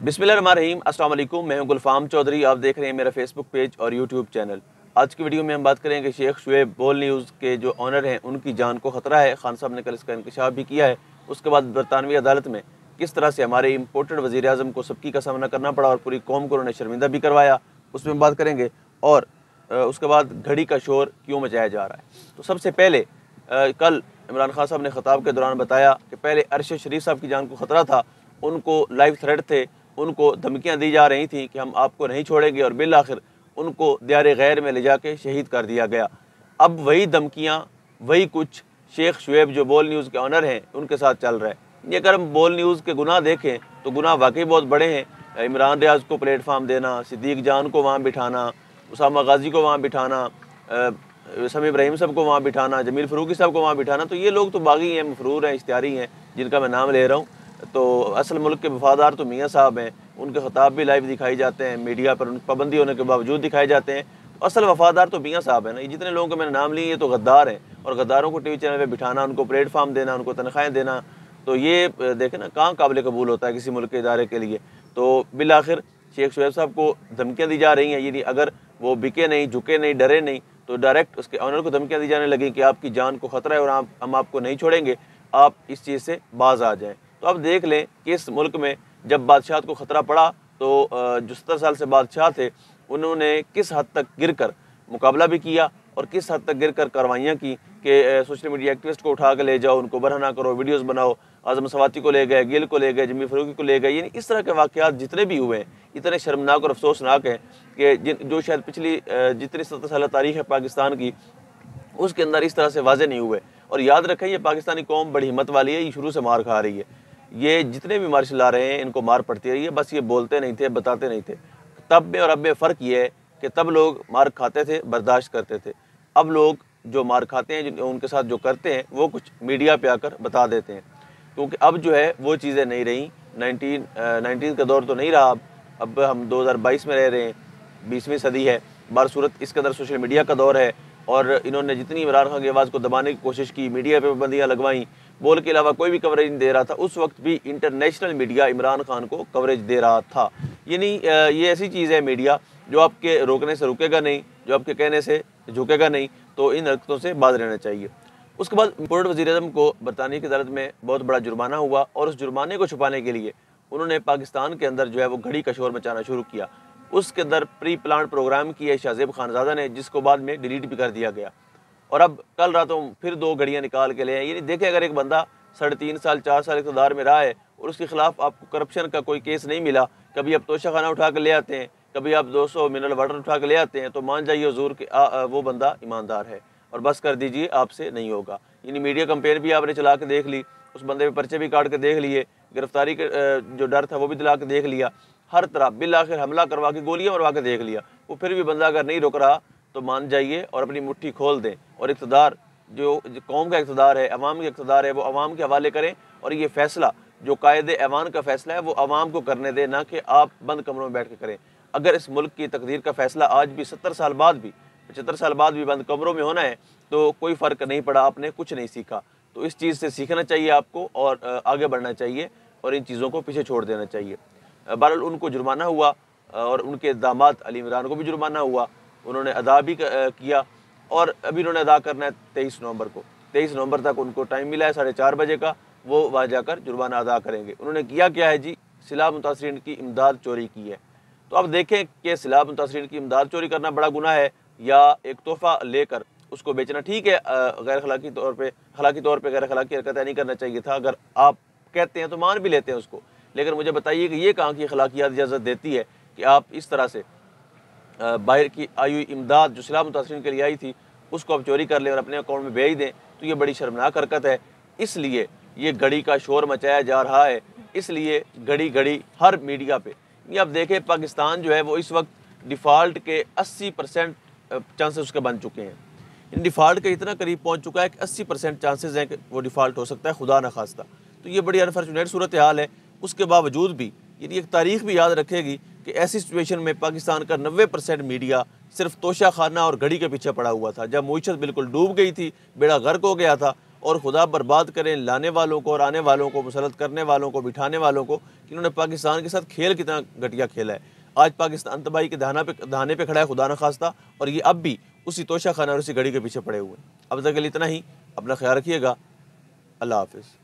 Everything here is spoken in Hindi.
बिस्मिल्लाहिर्रहमानिर्रहीम, अस्सलाम वालेकुम। मैं हूं गुलफाम चौधरी। आप देख रहे हैं मेरा फेसबुक पेज और यूट्यूब चैनल। आज की वीडियो में हम बात करेंगे शेख शुएब बोल न्यूज़ के जो ऑनर हैं उनकी जान को ख़तरा है। खान साहब ने कल इसका इंकशाफ भी किया है। उसके बाद बरतानवी अदालत में किस तरह से हमारे इम्पोर्टेड वज़ीर आज़म को सबकी का सामना करना पड़ा और पूरी कौम को उन्होंने शर्मिंदा भी करवाया, उसमें बात करेंगे। और उसके बाद घड़ी का शोर क्यों मचाया जा रहा है। तो सबसे पहले कल इमरान खान साहब ने ख़िताब के दौरान बताया कि पहले अरशद शरीफ साहब की जान को ख़तरा था, उनको लाइव थ्रेट थे, उनको धमकियां दी जा रही थी कि हम आपको नहीं छोड़ेंगे, और बिल आखिर उनको दियारे गैर में ले जाके शहीद कर दिया गया। अब वही धमकियां, वही कुछ शेख शुएब जो बोल न्यूज़ के ऑनर हैं उनके साथ चल रहा है। ये अगर हम बोल न्यूज़ के गुनाह देखें तो गुनाह वाकई बहुत बड़े हैं। इमरान रियाज को प्लेटफार्म देना, सिद्दीक जान को वहाँ बिठाना, उसामा गाजी को वहाँ बिठाना, समी इब्राहिम साहब को वहाँ बिठाना, जमील फ़रूकी साहब को वहाँ बिठाना, तो ये लोग तो बागी हैं, मफरूर हैं, इश्तिहारी हैं, जिनका मैं नाम ले रहा हूँ। तो असल मुल्क के वफादार तो मियाँ साहब हैं, उनके ख़िताब भी लाइव दिखाई जाते हैं, मीडिया पर उनकी पाबंदी होने के बावजूद दिखाए जाते हैं। तो असल वफादार तो मियाँ साहब हैं ना। ये जितने लोगों के मैंने नाम लिए ये तो गद्दार हैं, और गद्दारों को टीवी चैनल पर बिठाना, उनको प्लेटफार्म देना, उनको तनख्वाहें देना, तो ये देखें ना कहाँ काबिल कबूल होता है किसी मुल्क के इदारे के लिए। तो बिल आखिर शेख शुएब साहब को धमकियाँ दी जा रही हैं। यानी अगर वो बिके नहीं, झुके नहीं, डरे नहीं, तो डायरेक्ट उसके ऑनर को धमकियाँ दी जाने लगी कि आपकी जान को ख़तरा है और हम आपको नहीं छोड़ेंगे, आप इस चीज़ से बाज आ जाएँ। तो अब देख लें कि इस मुल्क में जब बादशाह को ख़तरा पड़ा तो जो 70 साल से बादशाह थे उन्होंने किस हद तक गिर कर मुकाबला भी किया और किस हद तक गिर कर कार्रवाइयाँ की कि सोशल मीडिया एक्टिविस्ट को उठा के ले जाओ, उनको बरहना करो, वीडियोज़ बनाओ। आज़म सवाती को ले गए, गिल को ले गए, जमील फ़रूकी को ले गए। यानी इस तरह के वाक़यात जितने भी हुए हैं इतने शर्मनाक और अफसोसनाक हैं कि जो शायद पिछली जितनी 70 साल तारीख़ है पाकिस्तान की, उसके अंदर इस तरह से वाज़े नहीं हुए। और याद रखें ये पाकिस्तानी कौम बड़ी हिम्मत वाली है, ये शुरू से मार खा रही है। ये जितने भी मार्शल आ रहे हैं इनको मार पड़ती रही है, बस ये बोलते नहीं थे, बताते नहीं थे। तब में और अब में फ़र्क ये है कि तब लोग मार खाते थे, बर्दाश्त करते थे। अब लोग जो मार खाते हैं, उनके साथ जो करते हैं, वो कुछ मीडिया पे आकर बता देते हैं, क्योंकि अब जो है वो चीज़ें नहीं रही। 19 का दौर तो नहीं रहा। अब हम 2022 में रह रहे हैं, 20वीं सदी है। बारसूरत इसके अंदर सोशल मीडिया का दौर है, और इन्होंने जितनी इमरान खान की आवाज़ को दबाने की कोशिश की, मीडिया पे पाबंदियाँ लगवाई, बोल के अलावा कोई भी कवरेज नहीं दे रहा था। उस वक्त भी इंटरनेशनल मीडिया इमरान खान को कवरेज दे रहा था। यानी ये ऐसी चीज़ है मीडिया जो आपके रोकने से रुकेगा नहीं, जो आपके कहने से झुकेगा नहीं। तो इन हरकतों से बाज रहना चाहिए। उसके बाद इम्पोर्टेड वज़ीर-ए-आज़म को बरतानिया की अदालत में बहुत बड़ा जुर्माना हुआ, और उस जुर्माने को छुपाने के लिए उन्होंने पाकिस्तान के अंदर जो है वो घड़ी का शोर मचाना शुरू किया। उसके अंदर प्री प्लान प्रोग्राम किया शाहज़ेब खानज़ादा ने, जिसको बाद में डिलीट भी कर दिया गया। और अब कल रातों फिर 2 घड़ियाँ निकाल के ले आए। यानी देखें, अगर एक बंदा 3.5 साल 4 साल इक़्तिदार में रहा है और उसके खिलाफ आपको करप्शन का कोई केस नहीं मिला, कभी आप तोशा खाना उठा के ले आते हैं, कभी आप 200 मिनरल वाटर उठा के ले आते हैं, तो मान जाइए हुज़ूर कि वो बंदा ईमानदार है, और बस कर दीजिए, आपसे नहीं होगा। यानी मीडिया कंपेन भी आपने चला के देख ली, उस बंदे पे पर्चे भी काट के देख लिए, गिरफ्तारी के जो डर था वो भी दिला के देख लिया, हर तरह बिल आखिर हमला करवा के गोलियाँ मरवा के देख लिया। वो फिर भी बंदा अगर नहीं रुक रहा तो मान जाइए और अपनी मुट्ठी खोल दें, और इक़्तिदार जो कौम का इक़्तिदार है, अवाम का इक़्तिदार है, वो अवाम के हवाले करें। और ये फ़ैसला जो कायदे ऐवान का फ़ैसला है वो अवाम को करने दें, ना कि आप बंद कमरों में बैठ के करें। अगर इस मुल्क की तकदीर का फ़ैसला आज भी 70 साल बाद भी, 75 साल बाद भी बंद कमरों में होना है, तो कोई फ़र्क नहीं पड़ा, आपने कुछ नहीं सीखा। तो इस चीज़ से सीखना चाहिए आपको, और आगे बढ़ना चाहिए, और इन चीज़ों को पीछे छोड़ देना चाहिए। बहरहाल उनको जुर्माना हुआ, और उनके दामाद अली इमरान को भी जुर्माना हुआ। उन्होंने अदा भी किया, और अभी उन्होंने अदा करना है 23 नवंबर को। 23 नवंबर तक उनको टाइम मिला है 4:30 बजे का, वो वहाँ जाकर जुर्माना अदा करेंगे। उन्होंने किया क्या है जी, सिलाह मुतासरीन की इमदाद चोरी की है। तो अब देखें कि सिलाह मुतासरीन की इमदाद चोरी करना बड़ा गुनाह है, या एक तोहफ़ा लेकर उसको बेचना। ठीक है, गैर अखलाकी तौर पे गैर अखलाकी हरकतें नहीं करना चाहिए था। अगर आप कहते हैं तो मान भी लेते हैं उसको, लेकिन मुझे बताइए कि ये कहाँ की अखलाकियात इजाज़त देती है कि आप इस तरह से बाहर की आई हुई इमदाद जो सिलाह मुतासरीन के लिए आई थी उसको आप चोरी कर लें और अपने अकाउंट में भेज दें। तो ये बड़ी शर्मनाक हरकत है। इसलिए ये घड़ी का शोर मचाया जा रहा है, इसलिए घड़ी घड़ी हर मीडिया पे। ये आप देखें, पाकिस्तान जो है वो इस वक्त डिफ़ॉल्ट के 80% चांसेस उसके बन चुके हैं। इन डिफ़ॉल्ट के इतना करीब पहुंच चुका है कि 80% चांसेस हैं कि वो डिफ़ॉल्ट हो सकता है, खुदा न खास्ता। तो ये बड़ी अनफॉर्चुनेट सूरत हाल है। उसके बावजूद भी यानी एक तारीख़ भी याद रखेगी कि ऐसी सिचुएशन में पाकिस्तान का 90% मीडिया सिर्फ तोशा खाना और घड़ी के पीछे पड़ा हुआ था। जब मईशत बिल्कुल डूब गई थी, बेड़ा गर्क हो गया था, और खुदा बर्बाद करें लाने वालों को और आने वालों को, मुसलत करने वालों को, बिठाने वालों को, कि इन्होंने पाकिस्तान के साथ खेल कितना घटिया खेला है। आज पाकिस्तान तबाही के दहाने पे खड़ा है खुदा न खास्ता, और ये अब भी उसी तोशा खाना और उसी घड़ी के पीछे पड़े हुए हैं। अब तक के लिए इतना ही। अपना ख्याल रखिएगा। अल्लाह हाफिज़।